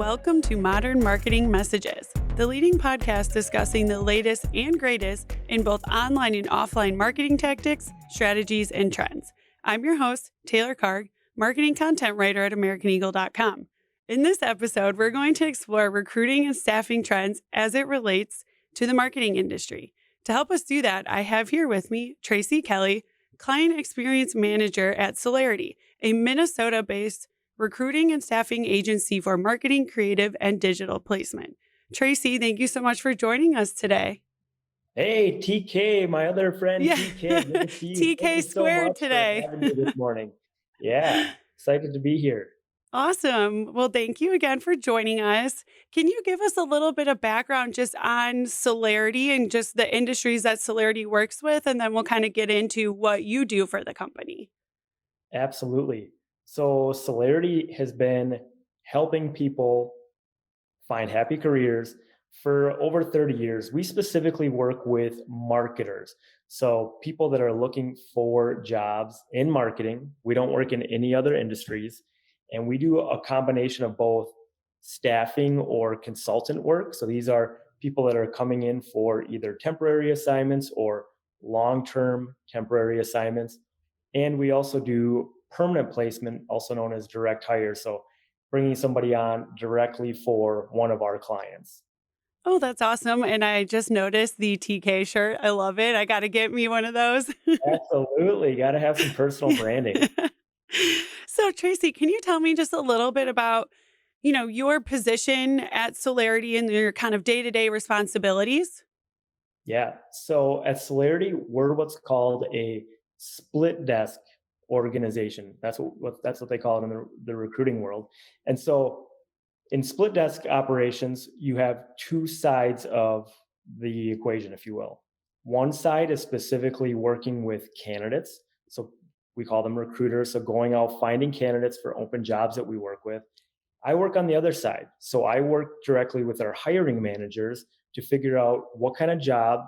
Welcome to Modern Marketing Messages, the leading podcast discussing the latest and greatest in both online and offline marketing tactics, strategies, and trends. I'm your host, Taylor Karg, marketing content writer at AmericanEagle.com. In this episode, we're going to explore recruiting and staffing trends as it relates to the marketing industry. To help us do that, I have here with me Tracy Kelly, Client Experience Manager at Celarity, a Minnesota-based recruiting and staffing agency for marketing, creative, and digital placement. Tracy, thank you so much for joining us today. Hey, TK, my other friend Yeah, TK, good to see you. Thank TK you so squared much for today. having me this morning. Yeah, excited to be here. Awesome. Well, thank you again for joining us. Can you give us a little bit of background just on Celarity and just the industries that Celarity works with? And then we'll kind of get into what you do for the company. Absolutely. So, Celarity has been helping people find happy careers for over 30 years. We specifically work with marketers. So, people that are looking for jobs in marketing. We don't work in any other industries. And we do a combination of both staffing or consultant work. So, these are people that are coming in for either temporary assignments or long term temporary assignments. And we also do permanent placement, also known as direct hire. So, bringing somebody on directly for one of our clients. Oh, that's awesome. And I just noticed the TK shirt. I love it. I got to get me one of those. Absolutely. Got to have some personal branding. So, Tracy, can you tell me just a little bit about, your position at Celarity and your kind of day-to-day responsibilities? Yeah. So at Celarity, we're what's called a split desk organization. That's what they call it in the recruiting world. And so in split desk operations, you have two sides of the equation, if you will. One side is specifically working with candidates. So we call them recruiters. So going out finding candidates for open jobs that we work with. I work on the other side. So I work directly with our hiring managers to figure out what kind of jobs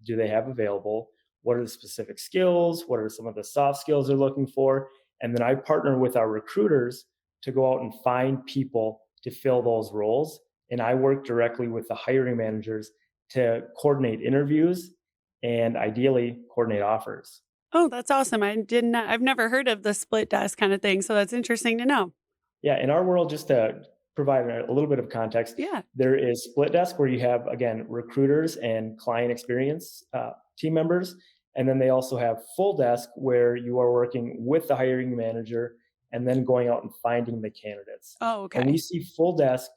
do they have available, what are the specific skills, what are some of the soft skills they're looking for, and then I partner with our recruiters to go out and find people to fill those roles. And I work directly with the hiring managers to coordinate interviews and ideally coordinate offers. Oh, that's awesome. I've never heard of the split desk kind of thing. So that's interesting to know. Yeah, in our world, just to provide a little bit of context, Yeah. there is split desk where you have, again, recruiters and client experience team members. And then they also have full desk where you are working with the hiring manager and then going out and finding the candidates. Oh, And we okay. see full desk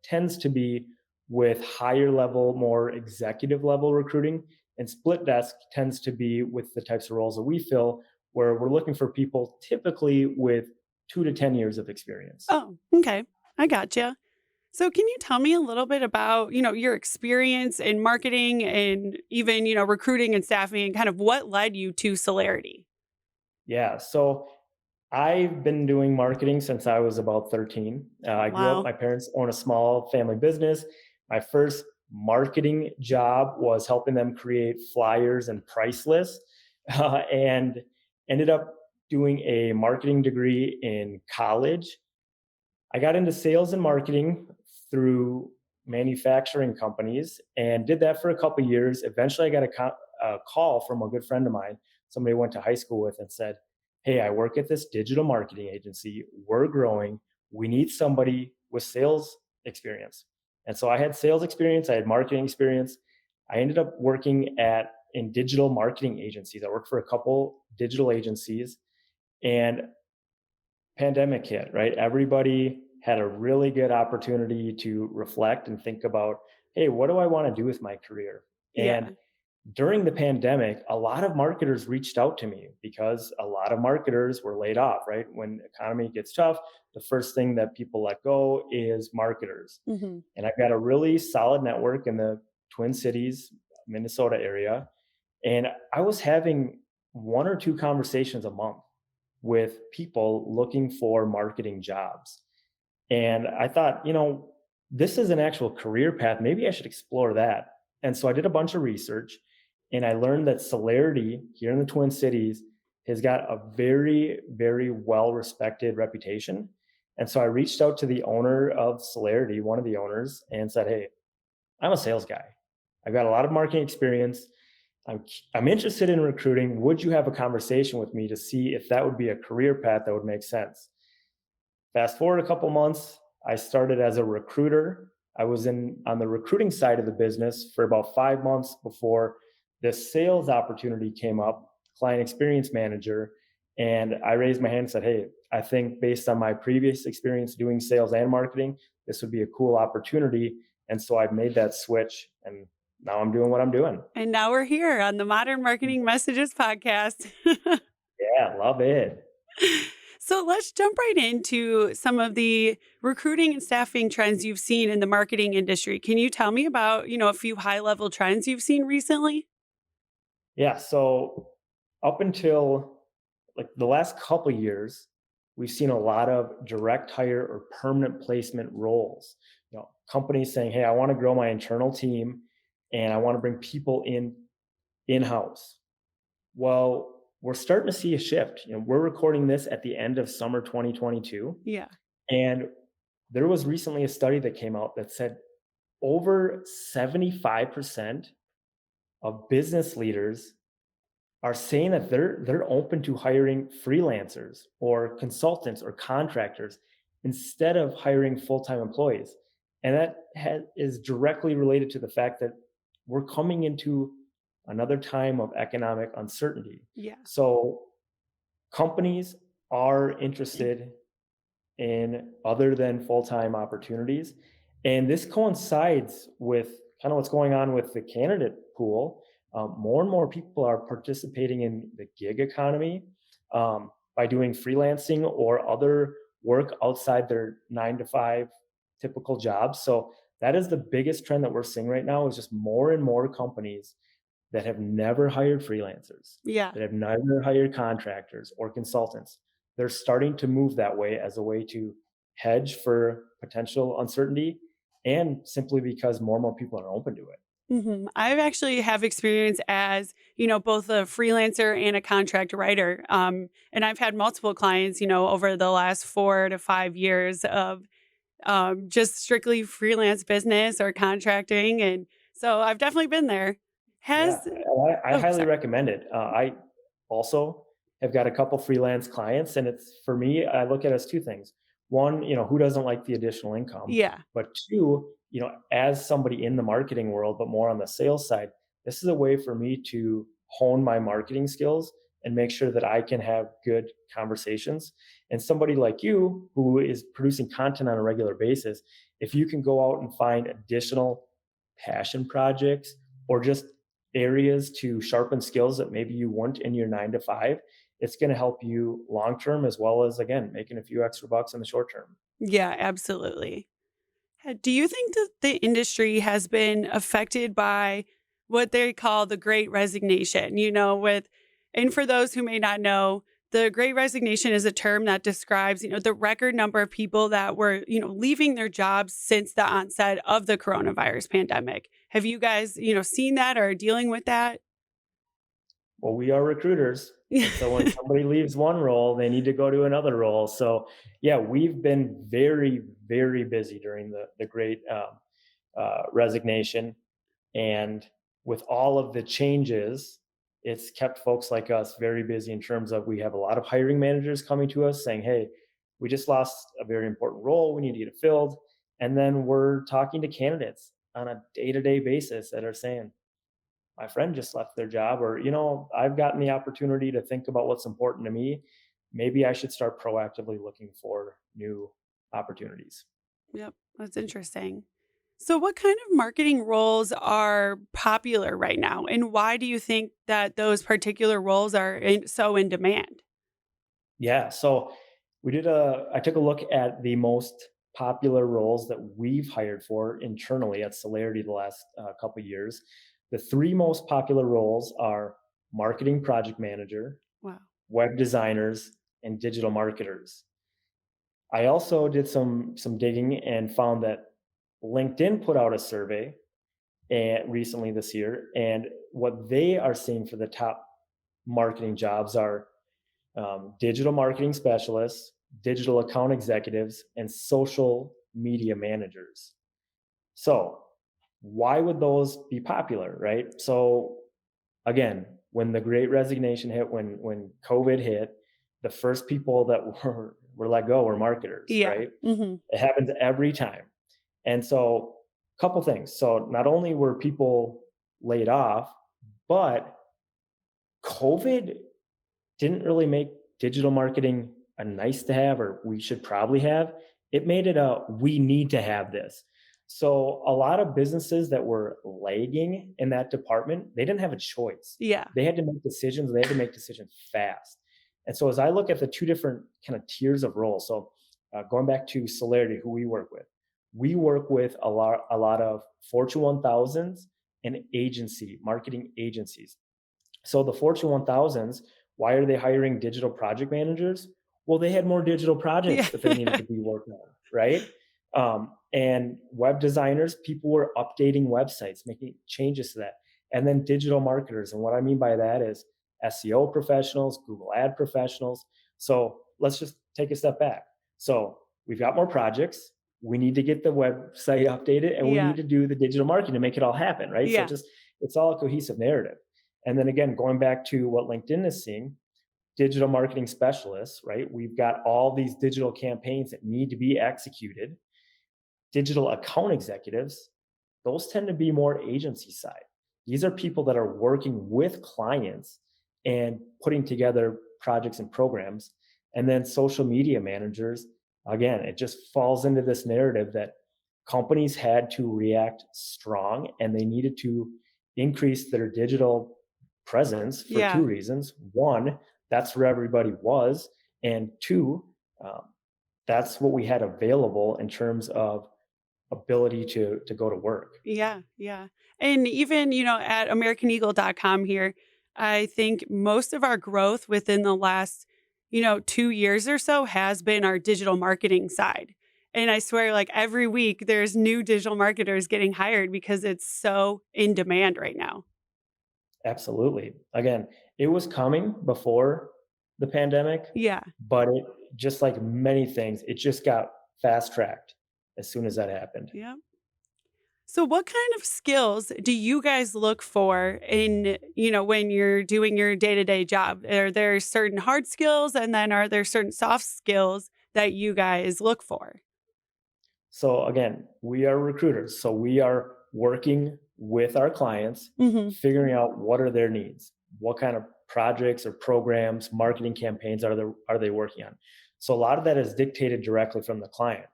tends to be with higher level, more executive level recruiting. And split desk tends to be with the types of roles that we fill, where we're looking for people typically with 2 to 10 years of experience. Oh, okay. I gotcha. So can you tell me a little bit about, your experience in marketing and even, recruiting and staffing and kind of what led you to Celarity? Yeah. So I've been doing marketing since I was about 13. I grew up, Wow. my parents own a small family business. My first marketing job was helping them create flyers and price lists, and ended up doing a marketing degree in college. I got into sales and marketing through manufacturing companies and did that for a couple of years. Eventually, I got a call from a good friend of mine, somebody I went to high school with, and said, "Hey, I work at this digital marketing agency. We're growing. We need somebody with sales experience." And so I had sales experience, I had marketing experience. I ended up working at in digital marketing agencies. I worked for a couple digital agencies, and pandemic hit, right? Everybody had a really good opportunity to reflect and think about, hey, what do I want to do with my career? And Yeah. during the pandemic, a lot of marketers reached out to me because a lot of marketers were laid off, right? When the economy gets tough, the first thing that people let go is marketers. Hmm. And I've got a really solid network in the Twin Cities, Minnesota area. And I was having one or two conversations a month with people looking for marketing jobs. And I thought, this is an actual career path. Maybe I should explore that. And so I did a bunch of research and I learned that Celarity here in the Twin Cities has got a very, very well respected reputation. And so I reached out to the owner of Celarity, one of the owners, and said, "Hey, I'm a sales guy. I've got a lot of marketing experience. I'm interested in recruiting. Would you have a conversation with me to see if that would be a career path that would make sense?" Fast forward a couple months, I started as a recruiter. I was in on the recruiting side of the business for about 5 months before this sales opportunity came up, client experience manager. And I raised my hand and said, "Hey, I think based on my previous experience doing sales and marketing, this would be a cool opportunity." And so I've made that switch and now I'm doing what I'm doing. And now we're here on the Modern Marketing Messages podcast. Yeah, love it. So let's jump right into some of the recruiting and staffing trends you've seen in the marketing industry. Can you tell me about, a few high level trends you've seen recently? Yeah, so up until like the last couple years, we've seen a lot of direct hire or permanent placement roles. Companies saying, "Hey, I want to grow my internal team and I want to bring people in-house." Well, we're starting to see a shift. We're recording this at the end of summer 2022, Yeah. and there was recently a study that came out that said over 75% of business leaders are saying that they're open to hiring freelancers or consultants or contractors instead of hiring full-time employees. And that is directly related to the fact that we're coming into another time of economic uncertainty. Yeah. So companies are interested in other than full-time opportunities. And this coincides with kind of what's going on with the candidate pool. More and more people are participating in the gig economy by doing freelancing or other work outside their 9 to 5 typical jobs. So that is the biggest trend that we're seeing right now is just more and more companies that have never hired freelancers, Yeah. that have never hired contractors or consultants. They're starting to move that way as a way to hedge for potential uncertainty and simply because more and more people are open to it. I've actually have experience as, both a freelancer and a contract writer. And I've had multiple clients, over the last 4 to 5 years of just strictly freelance business or contracting. And so I've definitely been there. Yeah, Has, I oh, highly sorry. recommend it. I also have got a couple freelance clients, and it's for me, I look at it as two things. One, who doesn't like the additional income? Yeah. But two, as somebody in the marketing world, but more on the sales side, this is a way for me to hone my marketing skills and make sure that I can have good conversations. And somebody like you who is producing content on a regular basis, if you can go out and find additional passion projects or just areas to sharpen skills that maybe you weren't in your 9 to 5, it's going to help you long term as well as, again, making a few extra bucks in the short term. Yeah, absolutely. Do you think that the industry has been affected by what they call the great resignation? And for those who may not know, the great resignation is a term that describes, the record number of people that were, leaving their jobs since the onset of the coronavirus pandemic. Have you guys, seen that or dealing with that? Well, we are recruiters. And so when somebody leaves one role, they need to go to another role. So, yeah, we've been very, very busy during the great resignation. And with all of the changes, it's kept folks like us very busy in terms of we have a lot of hiring managers coming to us saying, "Hey, we just lost a very important role. We need to get it filled." And then we're talking to candidates on a day to day basis that are saying, "My friend just left their job," or, "I've gotten the opportunity to think about what's important to me. Maybe I should start proactively looking for new opportunities." Yep, that's interesting. So, what kind of marketing roles are popular right now? And why do you think that those particular roles are so in demand? Yeah. So I took a look at the most popular roles that we've hired for internally at Celarity the last couple of years. The three most popular roles are marketing project manager, Wow. web designers, and digital marketers. I also did some digging and found that LinkedIn put out a survey recently this year, and what they are seeing for the top marketing jobs are digital marketing specialists, digital account executives, and social media managers. So, why would those be popular, right? So, again, when the Great Resignation hit, when COVID hit, the first people that were let go were marketers, Yeah. right? Hmm. It happens every time. And so, a couple things. So, not only were people laid off, but COVID didn't really make digital marketing a nice to have or we should probably have. It made it a we need to have this. So a lot of businesses that were lagging in that department, they didn't have a choice. Yeah. They had to make decisions, they had to make decisions fast. And so as I look at the two different kind of tiers of roles, so going back to Celarity, who we work with a lot of Fortune 1000s and marketing agencies. So the Fortune 1000s, why are they hiring digital project managers? Well, they had more digital Yeah. projects that they needed to be working on, right? And web designers, people were updating websites, making changes to that. And then digital marketers. And what I mean by that is SEO professionals, Google ad professionals. So let's just take a step back. So we've got more projects. We need to get the website updated and we Yeah. need to do the digital marketing to make it all happen, right? So Yeah. it's all a cohesive narrative. And then again, going back to what LinkedIn is seeing, digital marketing specialists, right? We've got all these digital campaigns that need to be executed. Digital account executives, those tend to be more agency side. These are people that are working with clients and putting together projects and programs. And then social media managers, again, it just falls into this narrative that companies had to react strong and they needed to increase their digital presence for two Yeah. reasons. One, that's where everybody was. And two, um, that's what we had available in terms of ability to go to work. Yeah, yeah. And even, at AmericanEagle.com here, I think most of our growth within the last, 2 years or so has been our digital marketing side. And I swear, like every week, there's new digital marketers getting hired because it's so in demand right now. Absolutely. Again, it was coming before the pandemic, Yeah. but it just like many things, it just got fast tracked as soon as that happened. Yeah. So what kind of skills do you guys look for in, when you're doing your day-to-day job? Are there certain hard skills and then are there certain soft skills that you guys look for? So again, we are recruiters. So we are working with our clients, Mhm. figuring out what are their needs, what kind of projects or programs, marketing campaigns are they working on. So a lot of that is dictated directly from the client.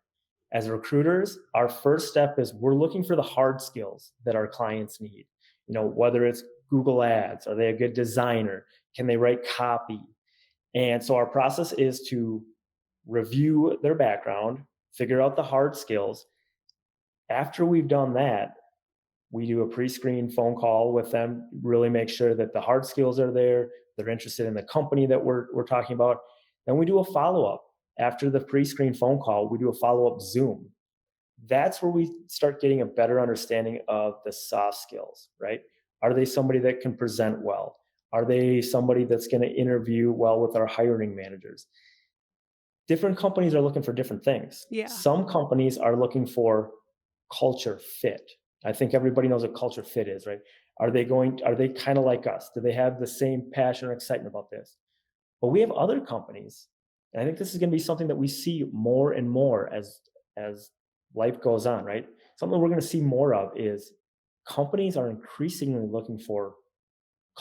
As recruiters, our first step is we're looking for the hard skills that our clients need. Whether it's Google Ads, are they a good designer? Can they write copy? And so our process is to review their background, figure out the hard skills. After we've done that, we do a pre-screen phone call with them, really make sure that the hard skills are there, they're interested in the company that we're talking about. Then we do a follow-up. After the pre-screen phone call, we do a follow-up Zoom. That's where we start getting a better understanding of the soft skills, right? Are they somebody that can present well? Are they somebody that's going to interview well with our hiring managers? Different companies are looking for different things. Yeah. Some companies are looking for culture fit. I think everybody knows what culture fit is, right? Are they kind of like us? Do they have the same passion or excitement about this? But we have other companies, and I think this is going to be something that we see more and more as life goes on, right? Something we're going to see more of is companies are increasingly looking for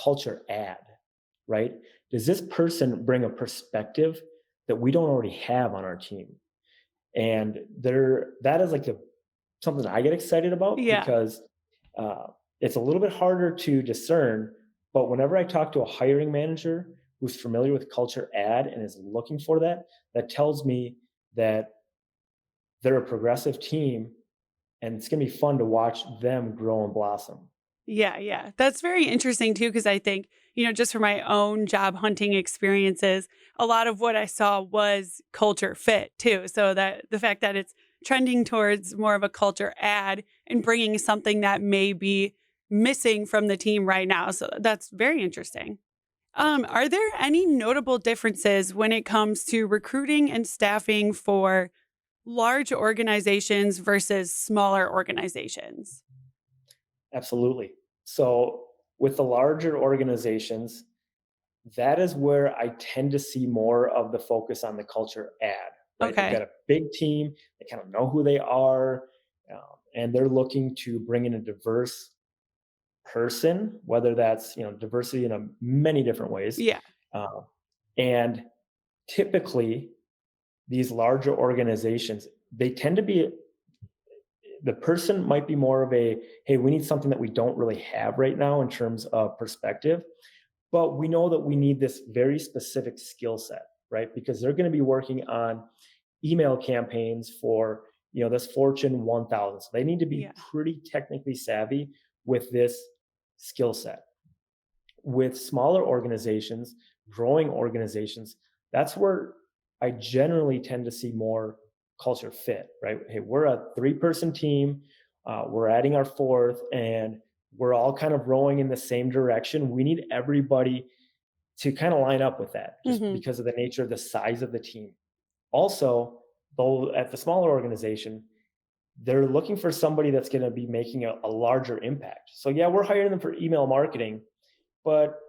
culture add, right? Does this person bring a perspective that we don't already have on our team? And that is like something I get excited about Yeah. because uh, it's a little bit harder to discern. But whenever I talk to a hiring manager who's familiar with culture add and is looking for that, that tells me that they're a progressive team and it's going to be fun to watch them grow and blossom. Yeah, yeah. That's very interesting too, because I think, just for my own job hunting experiences, a lot of what I saw was culture fit too. So that the fact that it's trending towards more of a culture add and bringing something that may be missing from the team right now. So that's very interesting. Are there any notable differences when it comes to recruiting and staffing for large organizations versus smaller organizations? Absolutely. So with the larger organizations, that is where I tend to see more of the focus on the culture ad, right? They've got Okay. a big team, they kind of know who they are, and they're looking to bring in a diverse person, whether that's diversity in many different ways. Yeah. Um, and typically, these larger organizations, they tend to be the person might be more of a, hey, we need something that we don't really have right now in terms of perspective, but we know that we need this very specific skill set, right? Because they're going to be working on email campaigns for this Fortune 1000. So they need to be Yeah. pretty technically savvy with this skill set. With smaller organizations, growing organizations, that's where I generally tend to see more culture fit, right? Hey, we're a 3-person team, we're adding our fourth, and we're all kind of rowing in the same direction. We need everybody to kind of line up with that just Hmm. because of the nature of the size of the team. Also, though, at the smaller organization, they're looking for somebody that's going to be making a larger impact. So, yeah, we're hiring them for email marketing, but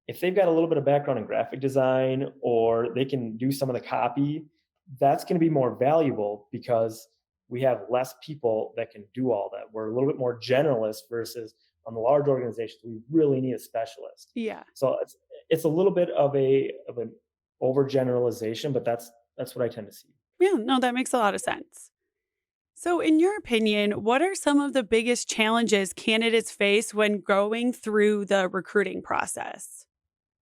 if they've got a little bit of background in graphic design or they can do some of the copy, that's going to be more valuable because we have less people that can do all that. We're a little bit more generalist versus on the large organizations, we really need a specialist. Yeah. So it's a little bit of an overgeneralization, but that's what I tend to see. Yeah. No, that makes a lot of sense. So, in your opinion, what are some of the biggest challenges candidates face when going through the recruiting process?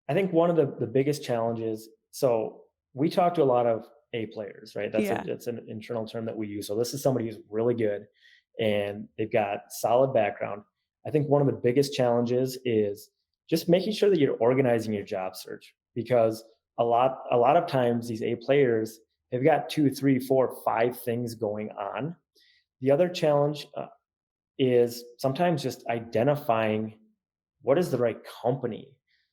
I think one of the biggest challenges. So we talk to a lot of A players, right? Yeah. That's an internal term that we use. So this is somebody who's really good and they've got solid background. I think one of the biggest challenges is just making sure that you're organizing your job search because a lot of times these A players they've got two, three, four, five things going on. The other challenge is sometimes just identifying what is the right company.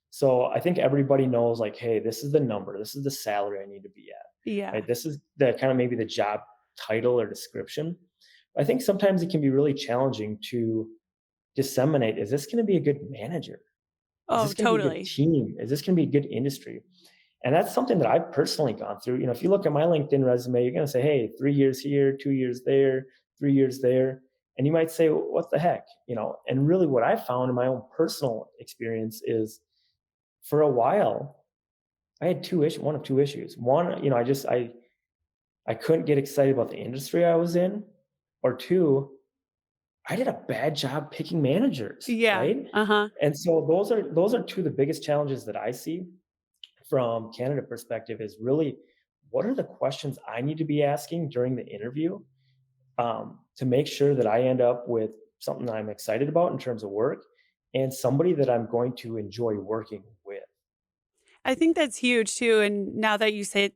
So I think everybody knows like, hey, this is the number, this is the salary I need to be at, Yeah. right? This is the kind of maybe the job title or description. I think sometimes it can be really challenging to disseminate. Is this going to be a good manager? Is Oh, this going to be a good totally. team? Is this going to be a good industry? And that's something that I've personally gone through. If you look at my LinkedIn resume, you're going to say, hey, 3 years here, 2 years there, 3 years there. And you might say, well, what the heck? And really what I found in my own personal experience is for a while, I had one of two issues. One, I couldn't get excited about the industry I was in, or two, I did a bad job picking managers, Yeah. right? Uh-huh. And so those are two of the biggest challenges that I see from candidate perspective is really what are the questions I need to be asking during the interview to make sure that I end up with something that I'm excited about in terms of work and somebody that I'm going to enjoy working with. I think that's huge too. And now that you said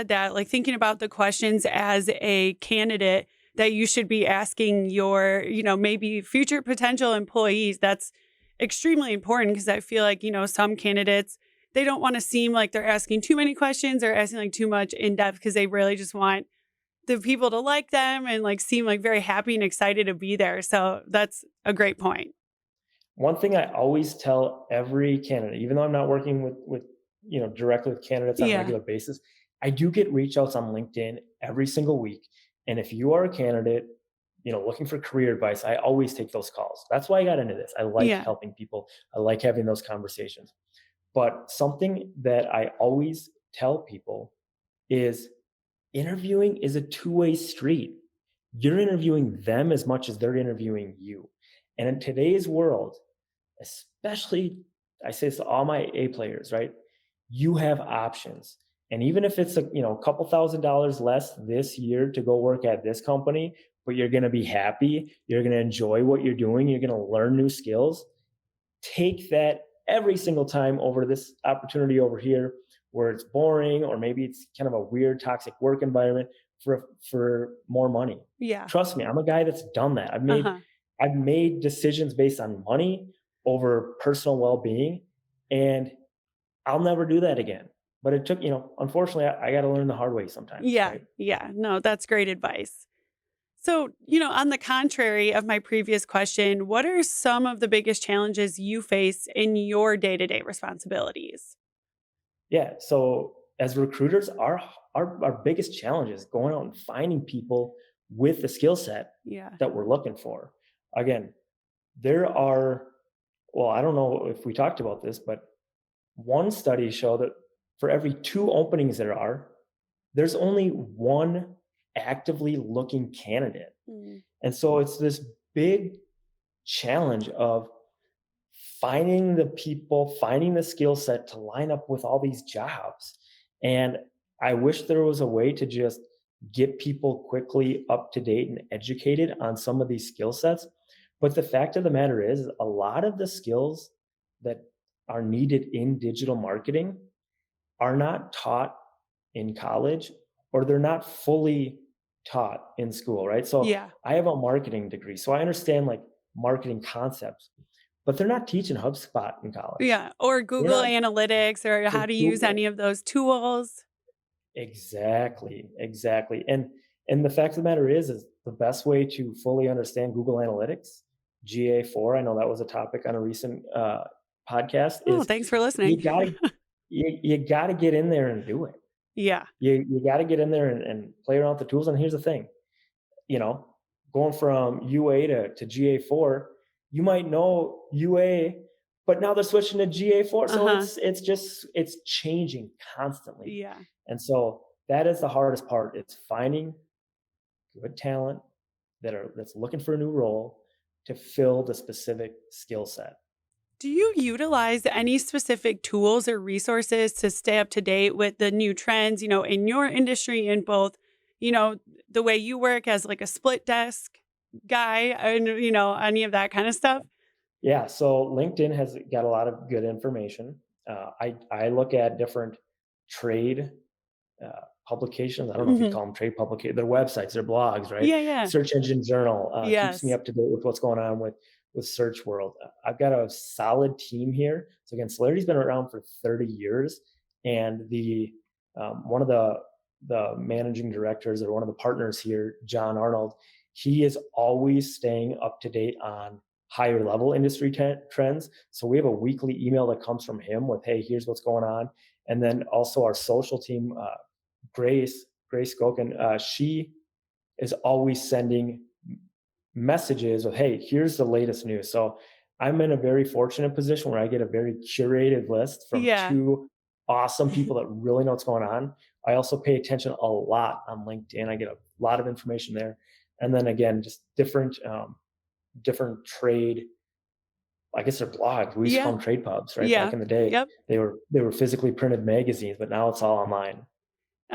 that, like thinking about the questions as a candidate that you should be asking your, maybe future potential employees, that's extremely important because I feel like, some candidates, they don't want to seem like they're asking too many questions or asking like too much in depth because they really just want the people to like them and like seem like very happy and excited to be there. So that's a great point. One thing I always tell every candidate, even though I'm not working with directly with candidates on a Yeah. regular basis, I do get reach outs on LinkedIn every single week. And if you are a candidate, looking for career advice, I always take those calls. That's why I got into this. I like Yeah. helping people. I like having those conversations. But something that I always tell people is interviewing is a two-way street. You're interviewing them as much as they're interviewing you. And in today's world, especially I say this to all my A players, right? You have options. And even if it's a couple $1,000s less this year to go work at this company, but you're going to be happy, you're going to enjoy what you're doing, you're going to learn new skills, take that every single time over this opportunity over here where it's boring or maybe it's kind of a weird toxic work environment for more money. Yeah. Trust me, I'm a guy that's done that. i've made Uh-huh. i've made decisions based on money over personal well-being, and I'll never do that again. But it took, unfortunately, I got to learn the hard way sometimes, Yeah. right? Yeah. No, that's great advice. So, on the contrary of my previous question, what are some of the biggest challenges you face in your day to day responsibilities? Yeah. So as recruiters, our biggest challenge is going out and finding people with the skill set Yeah. that we're looking for. Again, there are, well, I don't know if we talked about this, but one study showed that for every two openings there's only one actively looking candidate. Mm. And so it's this big challenge of finding the people, finding the skill set to line up with all these jobs. And I wish there was a way to just get people quickly up to date and educated on some of these skill sets. But the fact of the matter is, a lot of the skills that are needed in digital marketing are not taught in college, or they're not fully taught in school, right? So Yeah. I have a marketing degree, so I understand like marketing concepts, but they're not teaching HubSpot in college. Yeah. Or They're Google not Analytics or or how to use Google. any of those tools. Exactly, exactly. And the fact of the matter is the best way to fully understand Google Analytics, GA4, I know that was a topic on a recent podcast, Oh, is thanks for listening. you gotta you gotta get in there and do it. Yeah. You gotta get in there and play around with the tools. And here's the thing, you know, going from UA to GA4, you might know UA, but now they're switching to GA4. Uh So huh. it's changing constantly. Yeah. And so that is the hardest part. It's finding good talent that's looking for a new role to fill the specific skill set. Do you utilize any specific tools or resources to stay up to date with the new trends, in your industry in both, you know, the way you work as like a split desk guy and, any of that kind of stuff? Yeah, so LinkedIn has got a lot of good information. I look at different trade publications. I don't know if you Hmm. call them trade publications. Their websites, their blogs, right? Yeah. Yeah. Search Engine Journal keeps me Yes. up to date with what's going on with Search World. I've got a solid team here. So again, Celarity's been around for 30 years, and the one of the managing directors or one of the partners here, John Arnold, he is always staying up to date on higher level industry trends. So we have a weekly email that comes from him with, hey, here's what's going on. And then also our social team, Grace Gokin, she is always sending messages of, hey, here's the latest news. So I'm in a very fortunate position where I get a very curated list from Yeah. two awesome people that really know what's going on. I also pay attention a lot on LinkedIn. I get a lot of information there. And then again, just different trade, I guess they're blogs. We used to call Yeah. them trade pubs, right? Back Yeah. in the day, Yep. they were physically printed magazines, but now it's all online.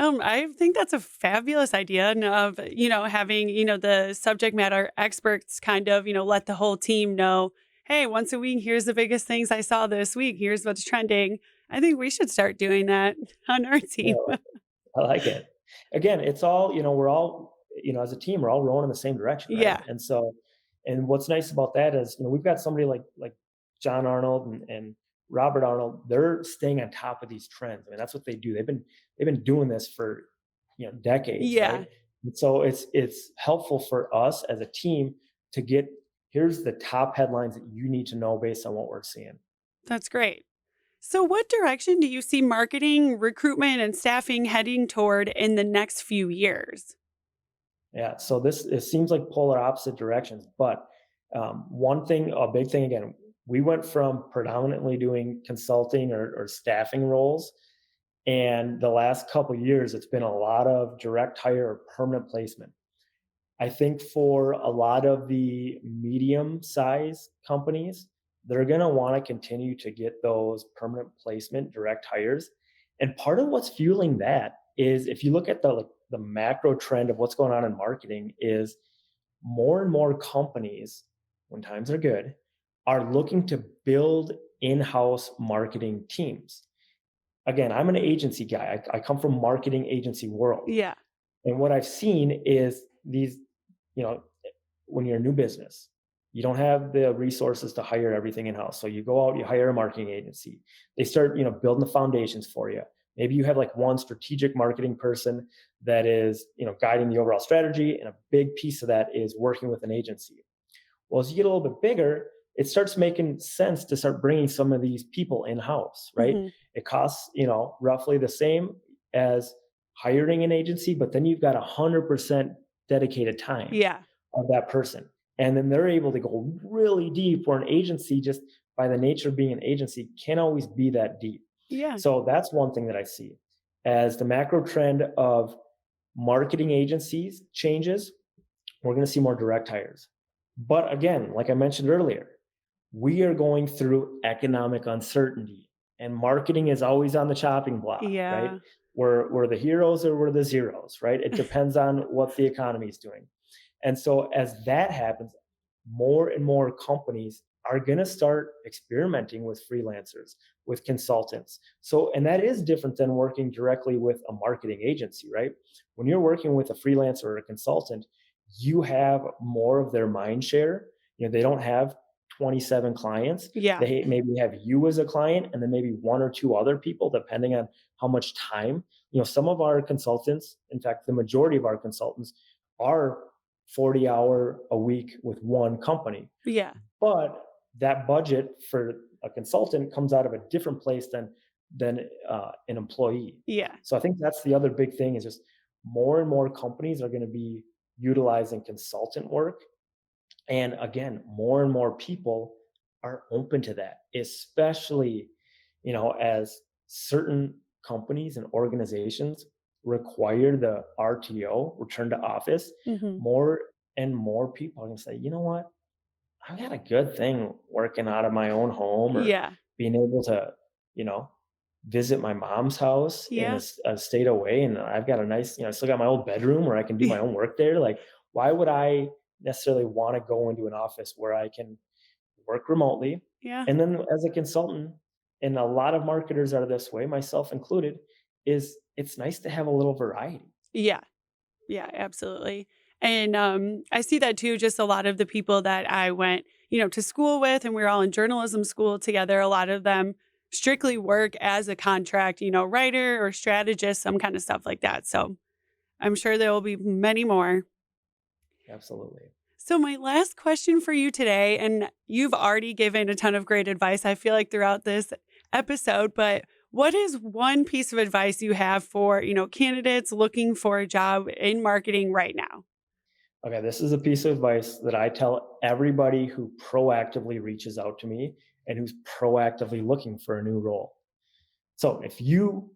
I think that's a fabulous idea and of, having, the subject matter experts kind of, let the whole team know, hey, once a week, here's the biggest things I saw this week. Here's what's trending. I think we should start doing that on our Yeah, team. I like it. Again, it's all, we're all, as a team, we're all rowing in the same direction, right? Yeah. And so, and what's nice about that is, we've got somebody like John Arnold and Robert Arnold. They're staying on top of these trends. I mean, that's what they do. They've been doing this for decades, right? Yeah. And so it's helpful for us as a team to get, here's the top headlines that you need to know based on what we're seeing. That's great. So, what direction do you see marketing, recruitment, and staffing heading toward in the next few years? Yeah, so it seems like polar opposite directions, but one thing, a big thing again, we went from predominantly doing consulting or staffing roles, and the last couple of years, it's been a lot of direct hire or permanent placement. I think for a lot of the medium size companies, they're going to want to continue to get those permanent placement direct hires. And part of what's fueling that is, if you look at the macro trend of what's going on in marketing, is more and more companies, when times are good, are looking to build in-house marketing teams. Again, I'm an agency guy. I come from marketing agency world. Yeah. And what I've seen is these, you know, when you're a new business, You don't have the resources to hire everything in house. So you go out, you hire a marketing agency. They start, building the foundations for you. Maybe you have like one strategic marketing person that is, guiding the overall strategy, and a big piece of that is working with an agency. Well, as you get a little bit bigger, it starts making sense to start bringing some of these people in house, right? Hmm. It costs, roughly the same as hiring an agency, but then you've got 100% dedicated time Yeah. of that person. And then they're able to go really deep, where an agency, just by the nature of being an agency, can't always be that deep. Yeah. So that's one thing that I see as the macro trend of marketing agencies changes. We're going to see more direct hires. But again, like I mentioned earlier, we are going through economic uncertainty, and marketing is always on the chopping block, right? Yeah. We're the heroes or we're the zeros, right? It depends on what the economy is doing. And so as that happens, more and more companies are going to start experimenting with freelancers, with consultants. So, and that is different than working directly with a marketing agency, right? When you're working with a freelancer or a consultant, you have more of their mind share. They don't have 27 clients. Yeah. They maybe have you as a client, and then maybe one or two other people, depending on how much time. Some of our consultants, in fact, the majority of our consultants are 40-hour a week with one company. Yeah. But that budget for a consultant comes out of a different place than an employee. Yeah. So I think that's the other big thing, is just more and more companies are going to be utilizing consultant work. And again, more and more people are open to that, especially, as certain companies and organizations require the RTO, return to office. Hmm. More and more people are going to say, you know what? I've got a good thing working out of my own home, or Yeah. being able to, you know, visit my mom's house in Yeah. a state away. And I've got a nice, I still got my old bedroom where I can do my own work there. Like, why would I necessarily want to go into an office where I can work remotely? Yeah. And then as a consultant, and a lot of marketers are this way, myself included, is it's nice to have a little variety. Yeah. Yeah, absolutely. And I see that too. Just a lot of the people that I went, to school with, and we were all in journalism school together. A lot of them strictly work as a contract, writer or strategist, some kind of stuff like that. So I'm sure there will be many more. Absolutely. So, my last question for you today, and you've already given a ton of great advice, I feel like, throughout this episode, but what is one piece of advice you have for, candidates looking for a job in marketing right now? Okay, this is a piece of advice that I tell everybody who proactively reaches out to me and who's proactively looking for a new role. So if you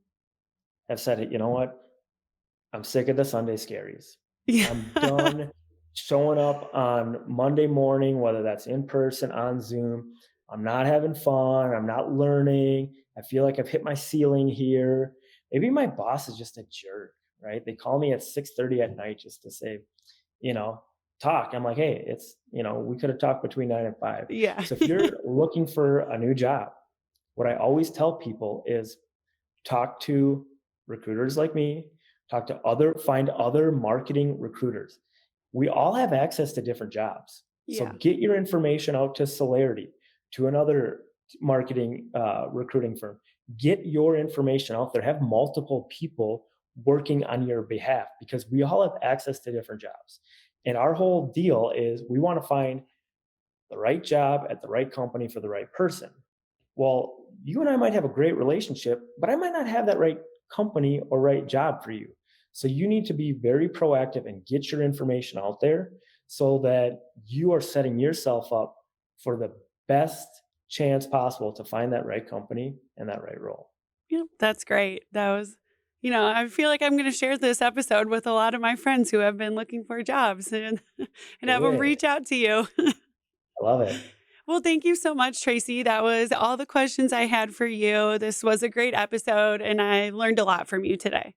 have said it, you know what? I'm sick of the Sunday scaries. Yeah. I'm done showing up on Monday morning, whether that's in person, on Zoom. I'm not having fun. I'm not learning. I feel like I've hit my ceiling here. Maybe my boss is just a jerk, right? They call me at 6:30 at night just to say, you know, talk. I'm like, hey, we could have talked between 9 and 5. Yeah. So if you're looking for a new job, what I always tell people is talk to recruiters like me, find other marketing recruiters. We all have access to different jobs. So Yeah. get your information out to Celarity, to another marketing recruiting firm. Get your information out there. Have multiple people working on your behalf, because we all have access to different jobs. And our whole deal is we want to find the right job at the right company for the right person. Well, you and I might have a great relationship, but I might not have that right company or right job for you. So you need to be very proactive and get your information out there, so that you are setting yourself up for the best chance possible to find that right company and that right role. Yeah. That's great. That was, I feel like I'm going to share this episode with a lot of my friends who have been looking for jobs and have them Good. reach out to you. I love it. Well, thank you so much, Tracy. That was all the questions I had for you. This was a great episode, and I learned a lot from you today.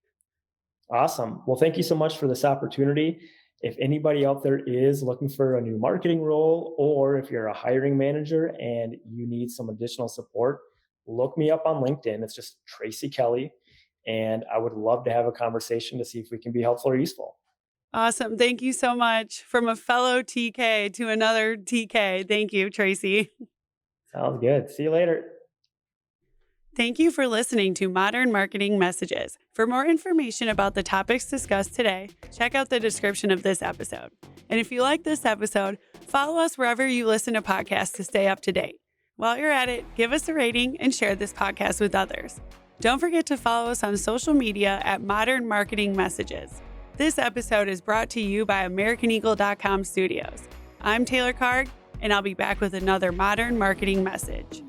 Awesome. Well, thank you so much for this opportunity. If anybody out there is looking for a new marketing role, or if you're a hiring manager and you need some additional support, look me up on LinkedIn. It's just Tracy Kelly. And I would love to have a conversation to see if we can be helpful or useful. Awesome. Thank you so much. From a fellow TK to another TK. Thank you, Tracy. Sounds good. See you later. Thank you for listening to Modern Marketing Messages. For more information about the topics discussed today, check out the description of this episode. And if you like this episode, follow us wherever you listen to podcasts to stay up to date. While you're at it, give us a rating and share this podcast with others. Don't forget to follow us on social media at Modern Marketing Messages. This episode is brought to you by AmericanEagle.com Studios. I'm Taylor Karg, and I'll be back with another Modern Marketing Message.